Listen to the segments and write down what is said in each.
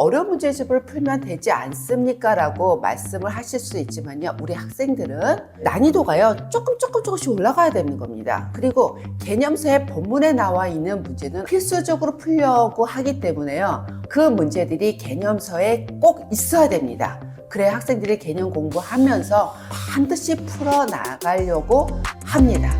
어려운 문제집을 풀면 되지 않습니까? 라고 말씀을 하실 수 있지만요, 우리 학생들은 난이도가요 조금씩 올라가야 되는 겁니다. 그리고 개념서의 본문에 나와 있는 문제는 필수적으로 풀려고 하기 때문에요, 그 문제들이 개념서에 꼭 있어야 됩니다. 그래야 학생들이 개념 공부하면서 반드시 풀어나가려고 합니다.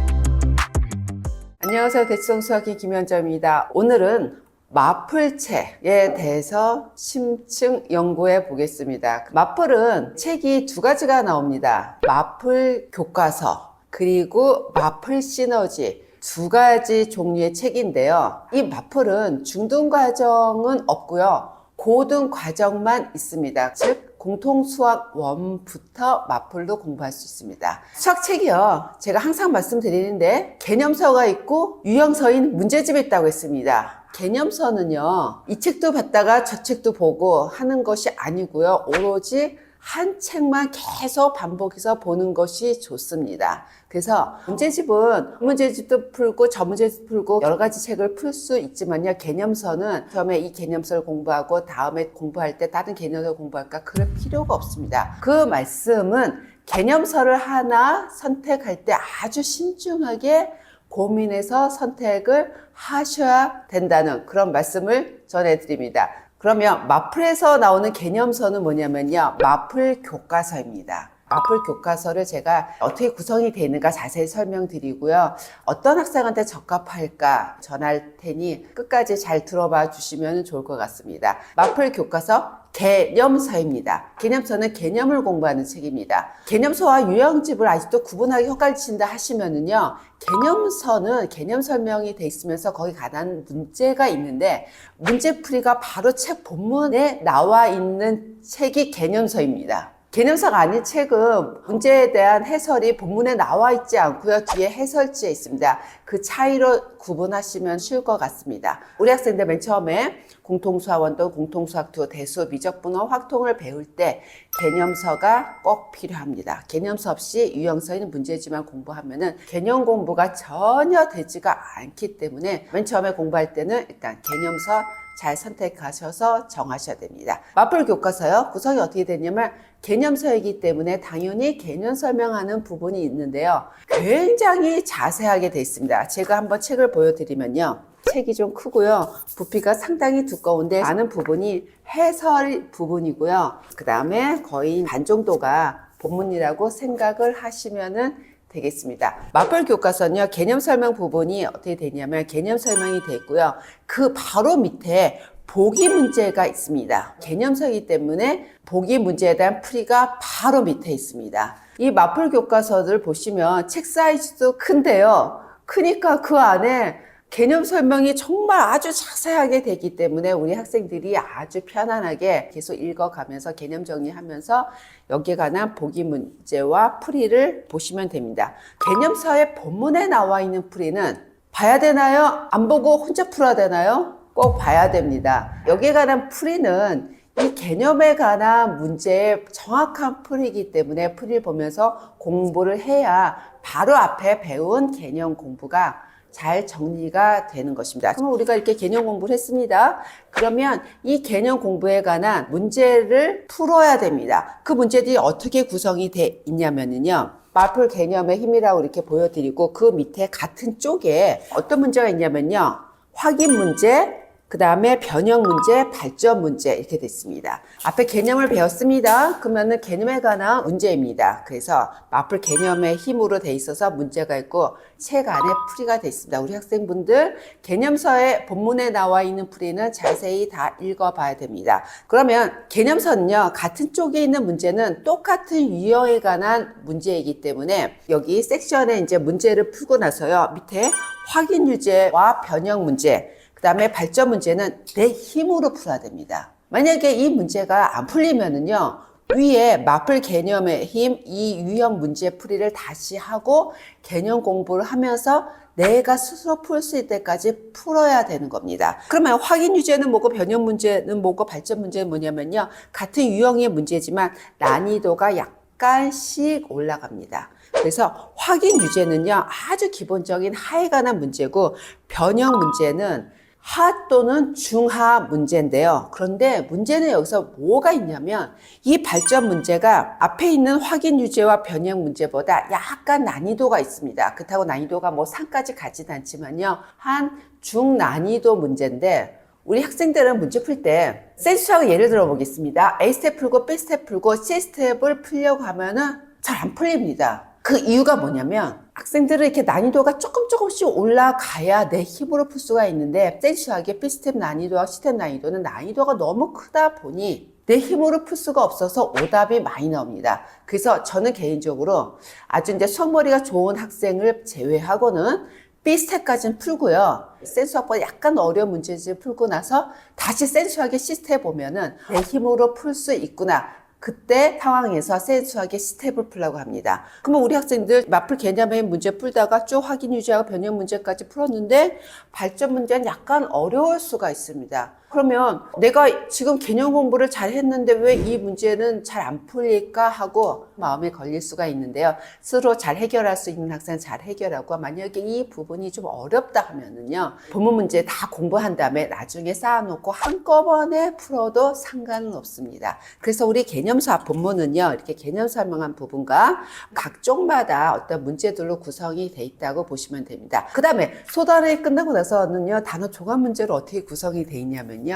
안녕하세요. 대치동 수학기 김현정입니다. 오늘은 마플책에 대해서 심층 연구해 보겠습니다. 마플은 책이 두 가지가 나옵니다. 마플 교과서 그리고 마플 시너지, 두 가지 종류의 책인데요. 이 마플은 중등 과정은 없고요, 고등 과정만 있습니다. 즉 공통수학 1부터 마플도 공부할 수 있습니다. 수학책이요, 제가 항상 말씀드리는데 개념서가 있고 유형서인 문제집이 있다고 했습니다. 개념서는요, 이 책도 봤다가 저 책도 보고 하는 것이 아니고요, 오로지 한 책만 계속 반복해서 보는 것이 좋습니다. 그래서 문제집도 풀고 저 문제집 풀고 여러 가지 책을 풀 수 있지만요, 개념서는 처음에 이 개념서를 공부하고 다음에 공부할 때 다른 개념서를 공부할까, 그럴 필요가 없습니다. 그 말씀은 개념서를 하나 선택할 때 아주 신중하게 고민해서 선택을 하셔야 된다는 그런 말씀을 전해드립니다. 그러면 마플에서 나오는 개념서는 뭐냐면요, 마플 교과서입니다. 마플 교과서를 제가 어떻게 구성이 되어 있는가 자세히 설명드리고요, 어떤 학생한테 적합할까 전할 테니 끝까지 잘 들어봐 주시면 좋을 것 같습니다. 마플 교과서 개념서입니다. 개념서는 개념을 공부하는 책입니다. 개념서와 유형집을 아직도 구분하기 헷갈리신다 하시면은요, 개념서는 개념 설명이 돼 있으면서 거기 관한 문제가 있는데, 문제풀이가 바로 책 본문에 나와 있는 책이 개념서입니다. 개념서가 아닌 책은 문제에 대한 해설이 본문에 나와 있지 않고요, 뒤에 해설지에 있습니다. 그 차이로 구분하시면 쉬울 것 같습니다. 우리 학생들 맨 처음에 공통수학 1 또는 공통수학 2, 대수, 미적분호, 확통을 배울 때 개념서가 꼭 필요합니다. 개념서 없이 유형서인 문제지만 공부하면은 개념 공부가 전혀 되지가 않기 때문에 맨 처음에 공부할 때는 일단 개념서 잘 선택하셔서 정하셔야 됩니다. 마플 교과서요, 구성이 어떻게 되냐면 개념서이기 때문에 당연히 개념 설명하는 부분이 있는데요, 굉장히 자세하게 되어 있습니다. 제가 한번 책을 보여드리면요, 책이 좀 크고요, 부피가 상당히 두꺼운데 많은 부분이 해설 부분이고요, 그 다음에 거의 반 정도가 본문이라고 생각을 하시면은 되겠습니다. 마플 교과서는요, 개념 설명 부분이 어떻게 되냐면 개념 설명이 되어 있고요, 그 바로 밑에 보기 문제가 있습니다. 개념서이기 때문에 보기 문제에 대한 풀이가 바로 밑에 있습니다. 이 마플 교과서를 보시면 책 사이즈도 큰데요, 크니까 그 안에 개념 설명이 정말 아주 자세하게 되기 때문에 우리 학생들이 아주 편안하게 계속 읽어가면서 개념 정리하면서 여기에 관한 보기 문제와 풀이를 보시면 됩니다. 개념서의 본문에 나와 있는 풀이는 봐야 되나요? 안 보고 혼자 풀어야 되나요? 꼭 봐야 됩니다. 여기에 관한 풀이는 이 개념에 관한 문제의 정확한 풀이이기 때문에 풀이를 보면서 공부를 해야 바로 앞에 배운 개념 공부가 잘 정리가 되는 것입니다. 그럼 우리가 이렇게 개념 공부를 했습니다. 그러면 이 개념 공부에 관한 문제를 풀어야 됩니다. 그 문제들이 어떻게 구성이 돼 있냐면요, 마플 개념의 힘이라고 이렇게 보여드리고, 그 밑에 같은 쪽에 어떤 문제가 있냐면요, 확인 문제, 그 다음에 변형 문제, 발전 문제, 이렇게 됐습니다. 앞에 개념을 배웠습니다. 그러면은 개념에 관한 문제입니다. 그래서 마플 개념의 힘으로 돼 있어서 문제가 있고 책 안에 풀이가 돼 있습니다. 우리 학생분들 개념서의 본문에 나와 있는 풀이는 자세히 다 읽어봐야 됩니다. 그러면 개념서는요, 같은 쪽에 있는 문제는 똑같은 유형에 관한 문제이기 때문에 여기 섹션에 이제 문제를 풀고 나서요, 밑에 확인 유제와 변형 문제, 그 다음에 발전 문제는 내 힘으로 풀어야 됩니다. 만약에 이 문제가 안 풀리면은요, 위에 마플 개념의 힘, 이 유형 문제 풀이를 다시 하고 개념 공부를 하면서 내가 스스로 풀 수 있을 때까지 풀어야 되는 겁니다. 그러면 확인 유제는 뭐고 변형 문제는 뭐고 발전 문제는 뭐냐면요, 같은 유형의 문제지만 난이도가 약간씩 올라갑니다. 그래서 확인 유제는요, 아주 기본적인 하에 관한 문제고, 변형 문제는 하 또는 중하 문제인데요. 그런데 문제는 여기서 뭐가 있냐면 이 발전 문제가 앞에 있는 확인 유제와 변형 문제보다 약간 난이도가 있습니다. 그렇다고 난이도가 뭐 3까지 가진 않지만요. 한 중난이도 문제인데 우리 학생들은 문제 풀 때 센수학을 예를 들어 보겠습니다. A 스텝 풀고 B 스텝 풀고 C 스텝을 풀려고 하면은 잘 안 풀립니다. 그 이유가 뭐냐면 학생들은 이렇게 난이도가 조금씩 올라가야 내 힘으로 풀 수가 있는데 센수학의 B스텝 난이도와 C스텝 난이도는 난이도가 너무 크다 보니 내 힘으로 풀 수가 없어서 오답이 많이 나옵니다. 그래서 저는 개인적으로 아주 이제 수학머리가 좋은 학생을 제외하고는 B스텝까지는 풀고요. 센수학보다 약간 어려운 문제를 풀고 나서 다시 센수학의 C스텝 보면은 내 힘으로 풀 수 있구나. 그때 상황에서 센수학의 스텝을 풀라고 합니다. 그러면 우리 학생들 마플 개념의 문제 풀다가 쭉 확인 유지하고 변형 문제까지 풀었는데 발전 문제는 약간 어려울 수가 있습니다. 그러면 내가 지금 개념 공부를 잘 했는데 왜 이 문제는 잘 안 풀릴까 하고 마음에 걸릴 수가 있는데요. 스스로 잘 해결할 수 있는 학생은 잘 해결하고 만약에 이 부분이 좀 어렵다 하면은요. 본문 문제 다 공부한 다음에 나중에 쌓아놓고 한꺼번에 풀어도 상관은 없습니다. 그래서 우리 개념수학 본문은요. 이렇게 개념 설명한 부분과 각 쪽마다 어떤 문제들로 구성이 돼 있다고 보시면 됩니다. 그 다음에 소단회 끝나고 나서는요. 단어 종합 문제로 어떻게 구성이 돼 있냐면요.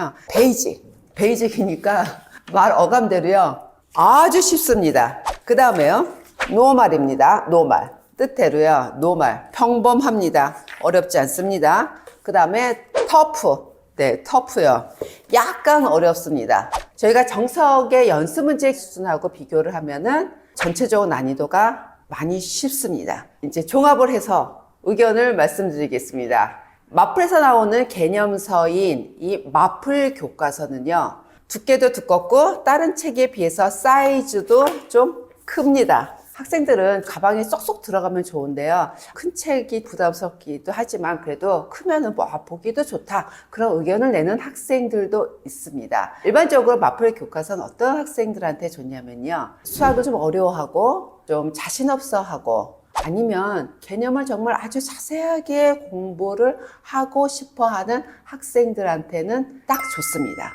베이직이니까 말 어감대로요. 아주 쉽습니다. 그 다음에요. 노말입니다. 노말. 뜻대로요. 노말. 평범합니다. 어렵지 않습니다. 그 다음에 터프. 네, 터프요. 약간 어렵습니다. 저희가 정석의 연습 문제 수준하고 비교를 하면은 전체적으로 난이도가 많이 쉽습니다. 이제 종합을 해서 의견을 말씀드리겠습니다. 마플에서 나오는 개념서인 이 마플 교과서는요. 두께도 두껍고 다른 책에 비해서 사이즈도 좀 큽니다. 학생들은 가방에 쏙쏙 들어가면 좋은데요. 큰 책이 부담스럽기도 하지만 그래도 크면은 뭐 보기도 좋다. 그런 의견을 내는 학생들도 있습니다. 일반적으로 마플 교과서는 어떤 학생들한테 좋냐면요. 수학을 좀 어려워하고 좀 자신 없어 하고 아니면 개념을 정말 아주 자세하게 공부를 하고 싶어 하는 학생들한테는 딱 좋습니다.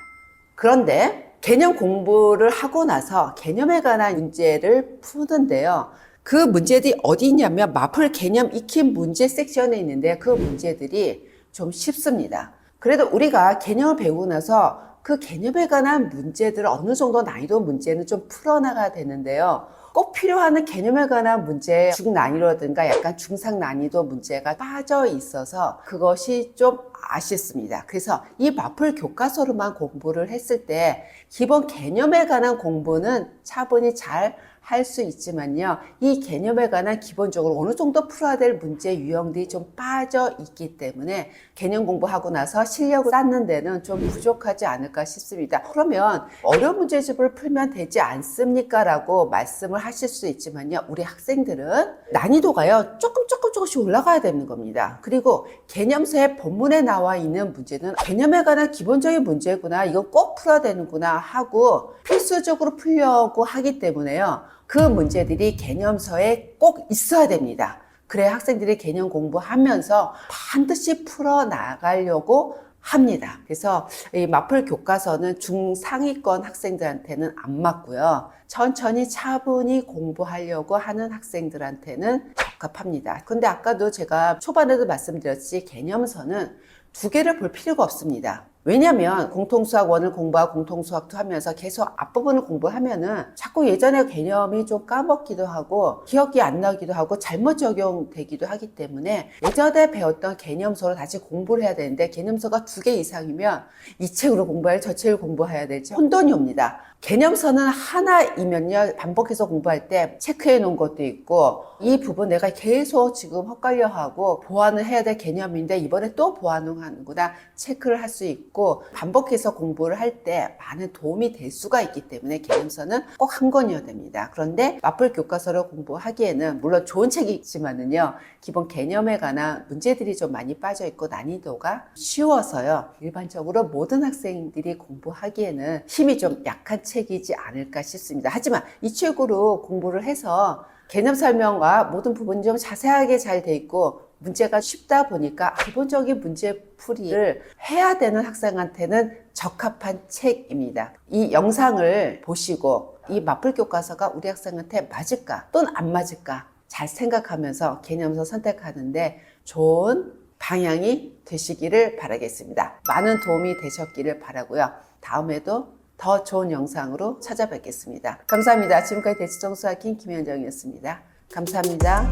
그런데 개념 공부를 하고 나서 개념에 관한 문제를 푸는데요. 그 문제들이 어디 있냐면 마플 개념 익힌 문제 섹션에 있는데 그 문제들이 좀 쉽습니다. 그래도 우리가 개념을 배우고 나서 그 개념에 관한 문제들을 어느 정도 난이도 문제는 좀 풀어나가야 되는데요. 꼭 필요한 개념에 관한 문제 중난이도라든가 약간 중상 난이도 문제가 빠져 있어서 그것이 좀 아쉽습니다. 그래서 이 마플 교과서로만 공부를 했을 때 기본 개념에 관한 공부는 차분히 잘 할 수 있지만요. 이 개념에 관한 기본적으로 어느 정도 풀어야 될 문제 유형들이 좀 빠져 있기 때문에 개념 공부하고 나서 실력을 쌓는 데는 좀 부족하지 않을까 싶습니다. 그러면 어려운 문제집을 풀면 되지 않습니까? 라고 말씀을 하실 수 있지만요. 우리 학생들은 난이도가요. 조금씩 올라가야 되는 겁니다. 그리고 개념서의 본문에 나와 있는 문제는 개념에 관한 기본적인 문제구나. 이거 꼭 풀어야 되는구나 하고 필수적으로 풀려고 하기 때문에요. 그 문제들이 개념서에 꼭 있어야 됩니다. 그래야 학생들이 개념 공부하면서 반드시 풀어나가려고 합니다. 그래서 이 마플 교과서는 중상위권 학생들한테는 안 맞고요. 천천히 차분히 공부하려고 하는 학생들한테는 적합합니다. 근데 아까도 제가 초반에도 말씀드렸지 개념서는 두 개를 볼 필요가 없습니다. 왜냐면 공통수학 1을 공부하고 공통수학 2 하면서 계속 앞부분을 공부하면은 자꾸 예전의 개념이 좀 까먹기도 하고 기억이 안 나기도 하고 잘못 적용되기도 하기 때문에 예전에 배웠던 개념서로 다시 공부를 해야 되는데 개념서가 2개 이상이면 이 책으로 공부해야 저 책을 공부해야 될지 혼돈이 옵니다. 개념서는 하나이면요 반복해서 공부할 때 체크해 놓은 것도 있고 이 부분 내가 계속 지금 헛갈려 하고 보완을 해야 될 개념인데 이번에 또 보완을 하는구나 체크를 할 수 있고 반복해서 공부를 할 때 많은 도움이 될 수가 있기 때문에 개념서는 꼭 한 권이어야 됩니다. 그런데 마플 교과서를 공부하기에는 물론 좋은 책이지만은요 기본 개념에 관한 문제들이 좀 많이 빠져 있고 난이도가 쉬워서요 일반적으로 모든 학생들이 공부하기에는 힘이 좀 약한 책이지 않을까 싶습니다. 하지만 이 책으로 공부를 해서 개념 설명과 모든 부분이 좀 자세하게 잘 돼 있고 문제가 쉽다 보니까 기본적인 문제풀이를 해야 되는 학생한테는 적합한 책입니다. 이 영상을 보시고 이 마플 교과서가 우리 학생한테 맞을까 또는 안 맞을까 잘 생각하면서 개념서 선택하는데 좋은 방향이 되시기를 바라겠습니다. 많은 도움이 되셨기를 바라고요. 다음에도 더 좋은 영상으로 찾아뵙겠습니다. 감사합니다. 지금까지 대치정수학인 김현정이었습니다. 감사합니다.